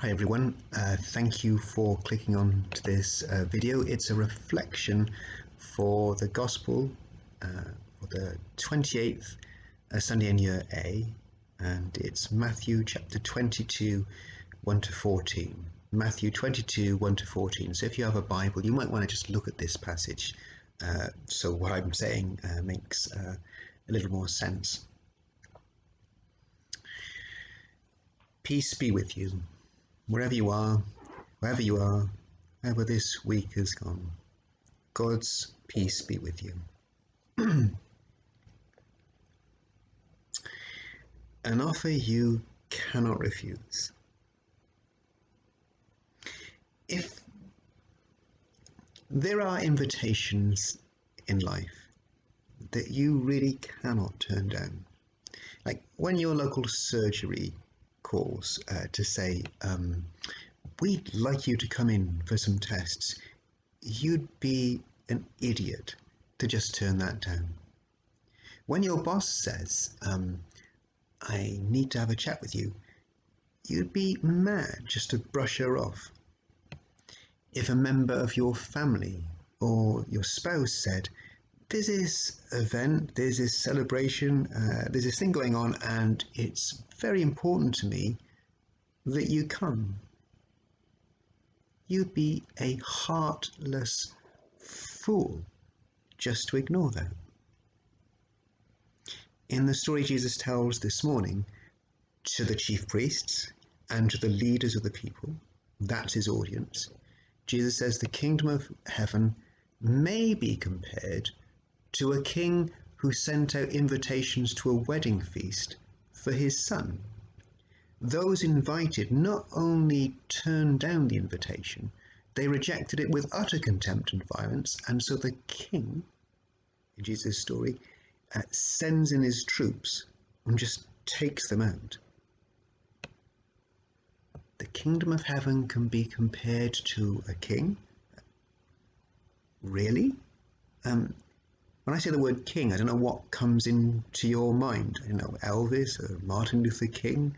Hi everyone, thank you for clicking on to this video. It's a reflection for the Gospel for the 28th Sunday in Year A, and it's Matthew chapter 22, 1 to 14. Matthew 22, 1 to 14. So if you have a Bible, you might want to just look at this passage so what I'm saying makes a little more sense. Peace be with you. Wherever you are, wherever you are, however this week has gone, God's peace be with you. An offer you cannot refuse. If there are invitations in life that you really cannot turn down, like when your local surgery calls to say, we'd like you to come in for some tests, you'd be an idiot to just turn that down. When your boss says, I need to have a chat with you, you'd be mad just to brush her off. If a member of your family or your spouse said, there's this event, there's this celebration, there's this thing going on, and it's very important to me that you come, you'd be a heartless fool just to ignore that. In the story Jesus tells this morning to the chief priests and to the leaders of the people, that's his audience, Jesus says the kingdom of heaven may be compared to a king who sent out invitations to a wedding feast for his son. Those invited not only turned down the invitation, they rejected it with utter contempt and violence, and so the king, in Jesus' story, sends in his troops and just takes them out. The kingdom of heaven can be compared to a king? Really? When I say the word king, I don't know what comes into your mind. You know, Elvis or Martin Luther King,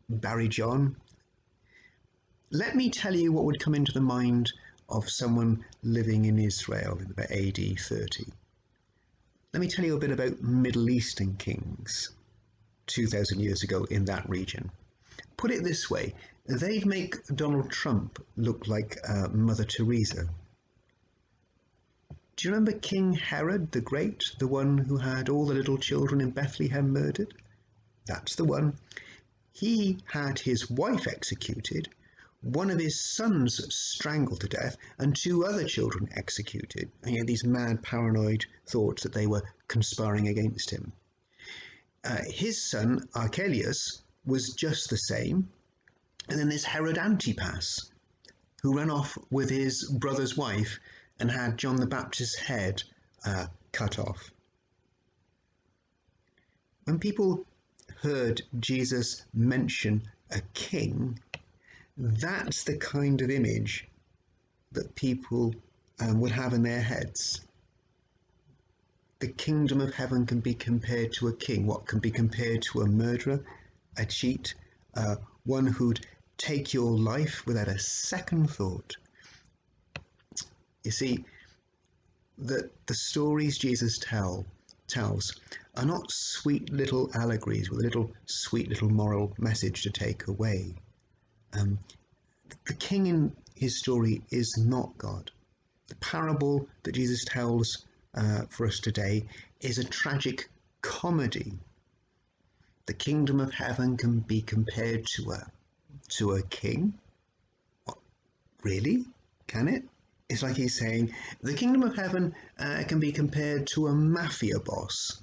Barry John. Let me tell you what would come into the mind of someone living in Israel in about AD 30. Let me tell you a bit about Middle Eastern kings 2,000 years ago in that region. Put it this way, they'd make Donald Trump look like Mother Teresa. Do you remember King Herod the Great, the one who had all the little children in Bethlehem murdered? That's the one. He had his wife executed, one of his sons strangled to death, and two other children executed. And he had these mad, paranoid thoughts that they were conspiring against him. His son, Archelaus, was just the same. And then there's Herod Antipas, who ran off with his brother's wife and had John the Baptist's head cut off. When people heard Jesus mention a king, that's the kind of image that people would have in their heads. The kingdom of heaven can be compared to a king. What can be compared to a murderer, a cheat, one who'd take your life without a second thought. You see, the stories Jesus tells are not sweet little allegories with a little sweet little moral message to take away. The king in his story is not God. The parable that Jesus tells for us today is a tragic comedy. The kingdom of heaven can be compared to a king? What, really? Can it? It's like he's saying, the kingdom of heaven can be compared to a mafia boss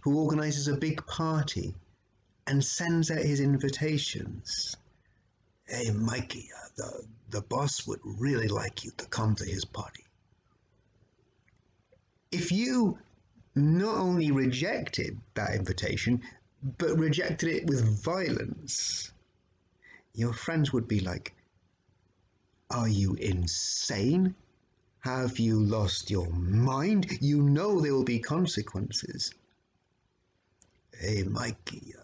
who organizes a big party and sends out his invitations. Hey, Mikey, the boss would really like you to come to his party. If you not only rejected that invitation, but rejected it with violence, your friends would be like, are you insane? Have you lost your mind? You know there will be consequences. Hey, Mikey,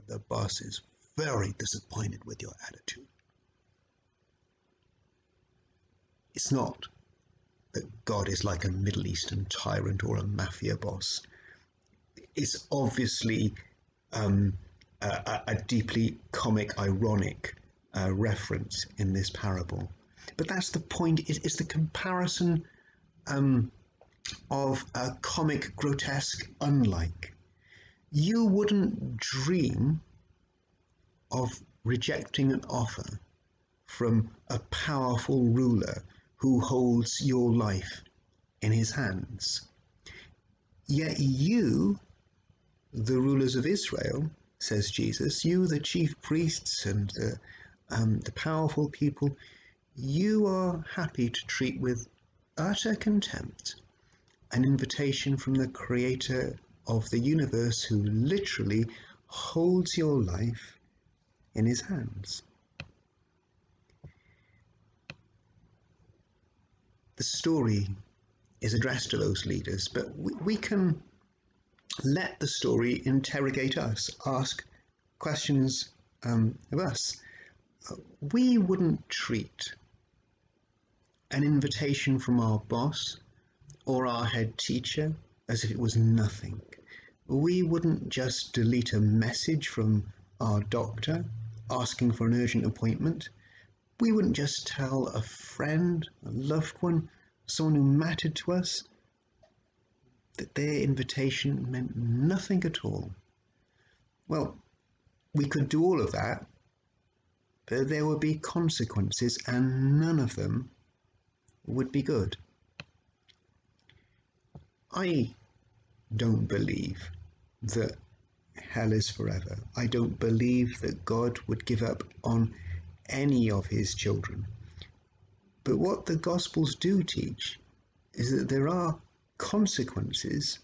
the boss is very disappointed with your attitude. It's not that God is like a Middle Eastern tyrant or a mafia boss. It's obviously a deeply comic, ironic reference in this parable. But that's the point. It's the comparison of a comic, grotesque, unlike. You wouldn't dream of rejecting an offer from a powerful ruler who holds your life in his hands. Yet you, the rulers of Israel, says Jesus, you, the chief priests and the powerful people, you are happy to treat with utter contempt an invitation from the creator of the universe who literally holds your life in his hands. The story is addressed to those leaders, but we can let the story interrogate us, ask questions of us. We wouldn't treat an invitation from our boss or our head teacher as if it was nothing. We wouldn't just delete a message from our doctor asking for an urgent appointment. We wouldn't just tell a friend, a loved one, someone who mattered to us, that their invitation meant nothing at all. Well, we could do all of that, but there would be consequences, and none of them would be good. I don't believe that hell is forever. I don't believe that God would give up on any of his children. But what the Gospels do teach is that there are consequences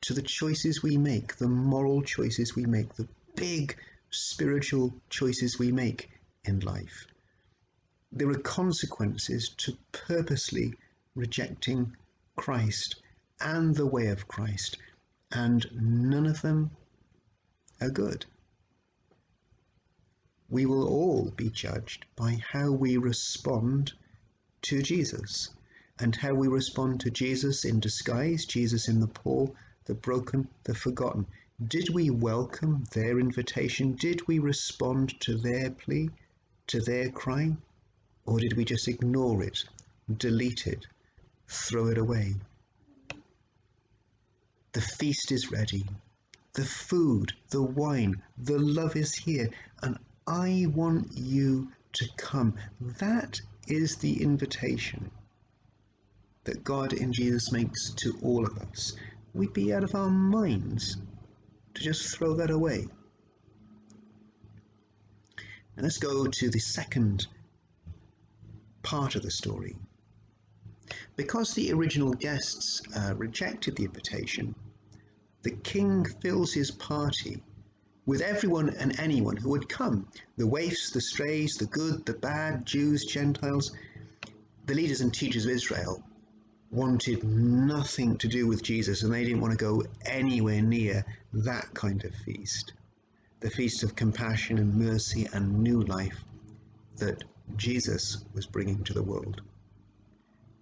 to the choices we make, the moral choices we make, the big spiritual choices we make in life. There are consequences to purposely rejecting Christ and the way of Christ, and none of them are good. We will all be judged by how we respond to Jesus, and how we respond to Jesus in disguise, Jesus in the poor, the broken, the forgotten. Did we welcome their invitation? Did we respond to their plea, to their cry? Or did we just ignore it, delete it, throw it away? The feast is ready. The food, the wine, the love is here, and I want you to come. That is the invitation that God in Jesus makes to all of us. We'd be out of our minds to just throw that away. And let's go to the second part of the story. Because the original guests rejected the invitation, the king fills his party with everyone and anyone who would come. The waifs, the strays, the good, the bad, Jews, Gentiles. The leaders and teachers of Israel wanted nothing to do with Jesus, and they didn't want to go anywhere near that kind of feast. The feast of compassion and mercy and new life that Jesus was bringing to the world.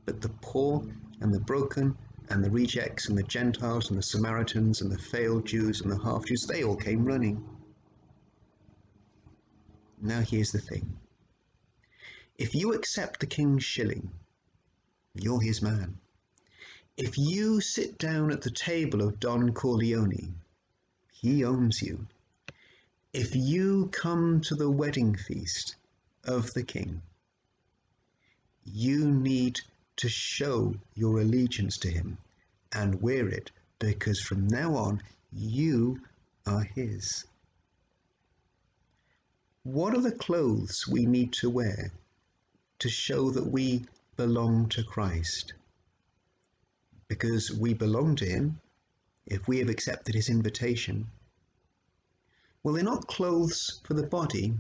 But the poor and the broken and the rejects and the Gentiles and the Samaritans and the failed Jews and the half-Jews, they all came running. Now here's the thing. If you accept the king's shilling, you're his man. If you sit down at the table of Don Corleone, he owns you. If you come to the wedding feast of the king, you need to show your allegiance to him and wear it, because from now on you are his. What are the clothes we need to wear to show that we belong to Christ? Because we belong to him if we have accepted his invitation. Well, they're not clothes for the body,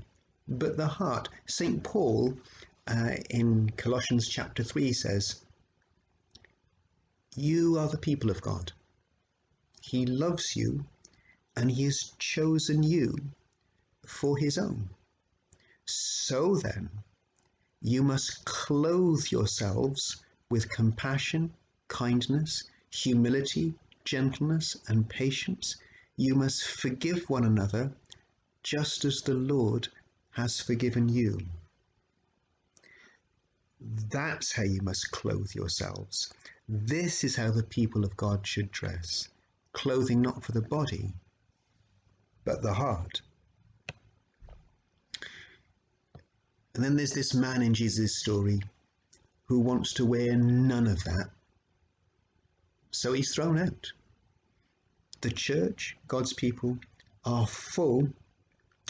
but the heart. St. Paul in Colossians chapter 3 says, you are the people of God. He loves you and he has chosen you for his own. So then, you must clothe yourselves with compassion, kindness, humility, gentleness, and patience. You must forgive one another, just as the Lord has forgiven you. That's how you must clothe yourselves. This is how the people of God should dress. Clothing not for the body, but the heart. And then there's this man in Jesus' story who wants to wear none of that. So he's thrown out. The church, God's people, are full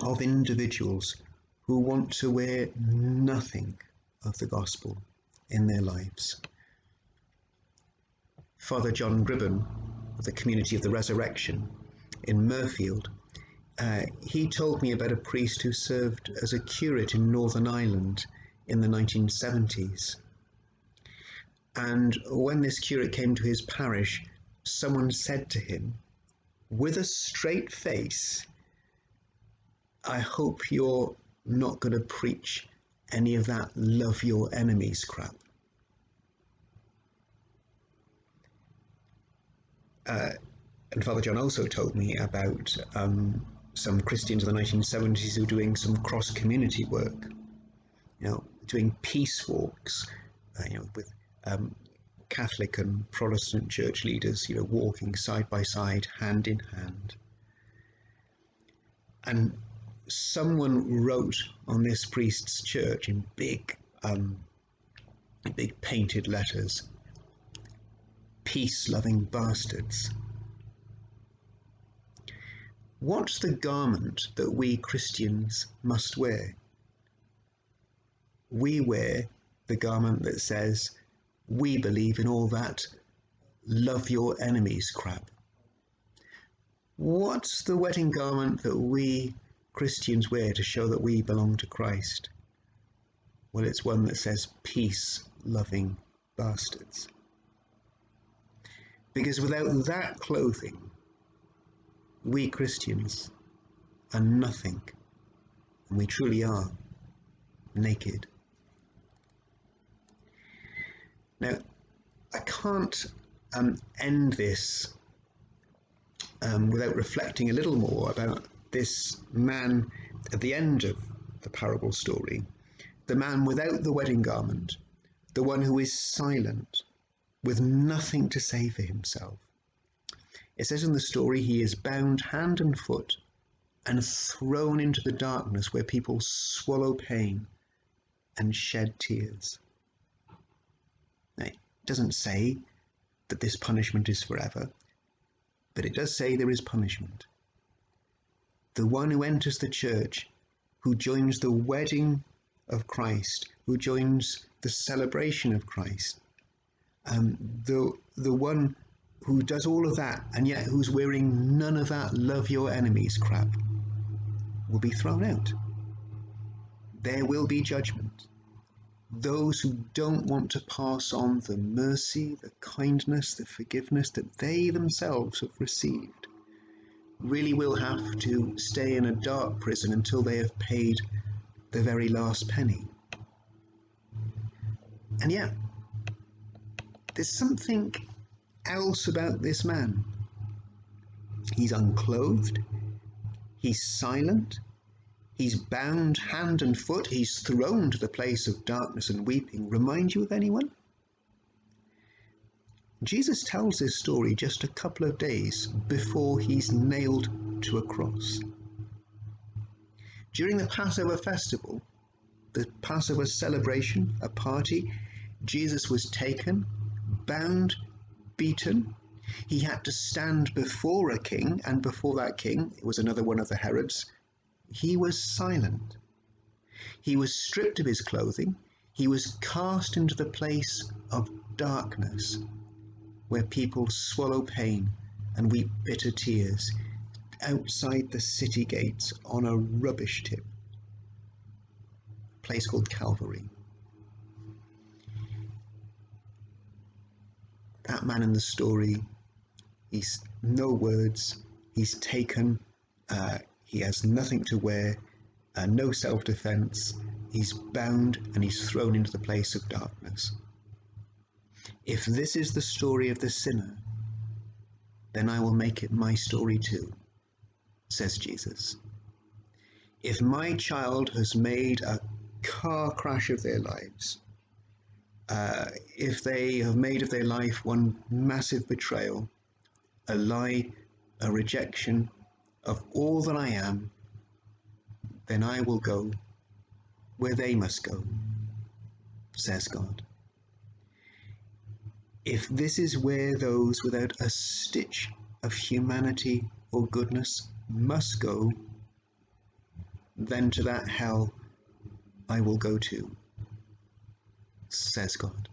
of individuals who want to wear nothing of the gospel in their lives. Father John Gribben of the Community of the Resurrection in Mirfield, he told me about a priest who served as a curate in Northern Ireland in the 1970s. And when this curate came to his parish, someone said to him, with a straight face, "I hope you're not going to preach any of that love your enemies crap." And Father John also told me about some Christians in the 1970s who were doing some cross-community work, doing peace walks, with Catholic and Protestant church leaders, walking side by side, hand in hand. And someone wrote on this priest's church in big painted letters, "Peace-loving bastards." What's the garment that we Christians must wear? We wear the garment that says, we believe in all that love your enemies crap. What's the wedding garment that we Christians wear to show that we belong to Christ? Well, it's one that says, peace-loving bastards. Because without that clothing, we Christians are nothing, and we truly are naked. Now, I can't end this without reflecting a little more about this man at the end of the parable story, the man without the wedding garment, the one who is silent, with nothing to say for himself. It says in the story he is bound hand and foot and thrown into the darkness where people swallow pain and shed tears. Now, it doesn't say that this punishment is forever, but it does say there is punishment. The one who enters the church, who joins the wedding of Christ, who joins the celebration of Christ, the one who does all of that and yet who's wearing none of that love your enemies crap, will be thrown out. There will be judgment. Those who don't want to pass on the mercy, the kindness, the forgiveness that they themselves have received really will have to stay in a dark prison until they have paid the very last penny. And yet, there's something else about this man. He's unclothed, he's silent, he's bound hand and foot, he's thrown to the place of darkness and weeping. Remind you of anyone? Jesus tells this story just a couple of days before he's nailed to a cross. During the Passover festival, the Passover celebration, a party, Jesus was taken, bound, beaten. He had to stand before a king, and before that king, it was another one of the Herods. He was silent. He was stripped of his clothing. He was cast into the place of darkness, where people swallow pain and weep bitter tears, outside the city gates on a rubbish tip, a place called Calvary. That man in the story, he's no words, he's taken, he has nothing to wear, no self-defense. He's bound and he's thrown into the place of darkness. If this is the story of the sinner, then I will make it my story too, says Jesus. If my child has made a car crash of their lives, if they have made of their life one massive betrayal, a lie, a rejection of all that I am, then I will go where they must go, says God. If this is where those without a stitch of humanity or goodness must go, then to that hell I will go too, says God.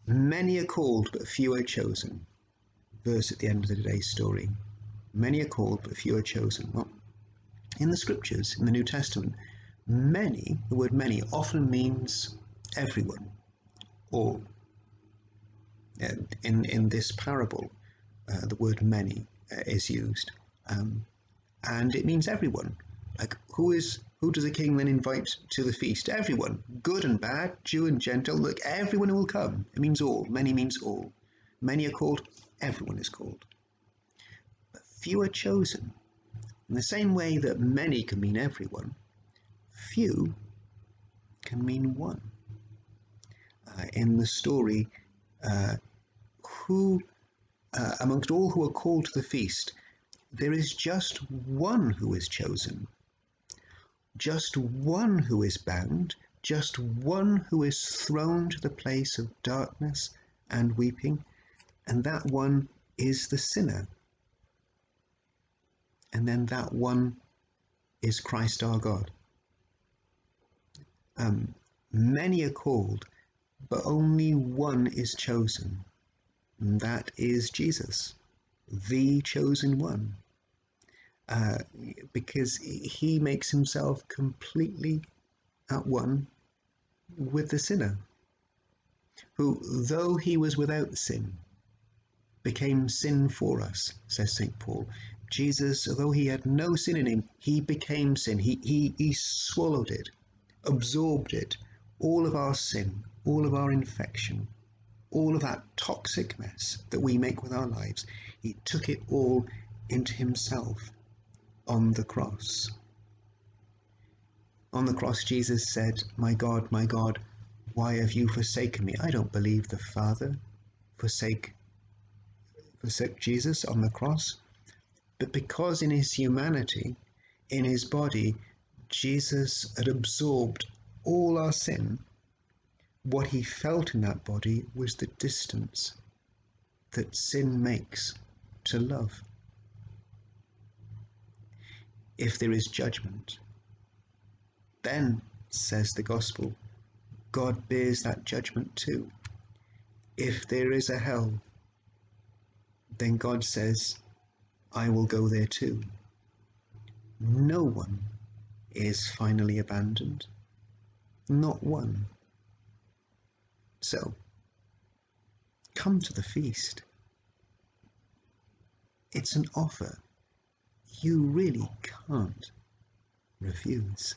Many are called, but few are chosen. Verse at the end of today's story. Many are called, but few are chosen. Well, in the scriptures, in the New Testament, many, the word many, often means everyone, all. In this parable, the word many is used, and it means everyone. Like, who does the king then invite to the feast? Everyone, good and bad, Jew and Gentile. Look, everyone who will come. It means all. Many means all. Many are called, everyone is called. But few are chosen. In the same way that many can mean everyone, few can mean one. In the story, amongst all who are called to the feast, there is just one who is chosen, just one who is bound, just one who is thrown to the place of darkness and weeping, and that one is the sinner. And then that one is Christ our God. Many are called, but only one is chosen, and that is Jesus, the chosen one, because he makes himself completely at one with the sinner, who, though he was without sin, became sin for us, says St. Paul. Jesus, although he had no sin in him, he became sin. He swallowed it, absorbed it, all of our sin, all of our infection, all of that toxic mess that we make with our lives. He took it all into himself on the cross. On the cross, Jesus said, my God, why have you forsaken me? I don't believe the Father forsake Jesus on the cross, but because in his humanity, in his body, Jesus had absorbed all our sin, what he felt in that body was the distance that sin makes to love. If there is judgment, then, says the gospel, God bears that judgment too. If there is a hell, then God says, I will go there too. No one is finally abandoned. Not one. So, come to the feast. It's an offer you really can't refuse.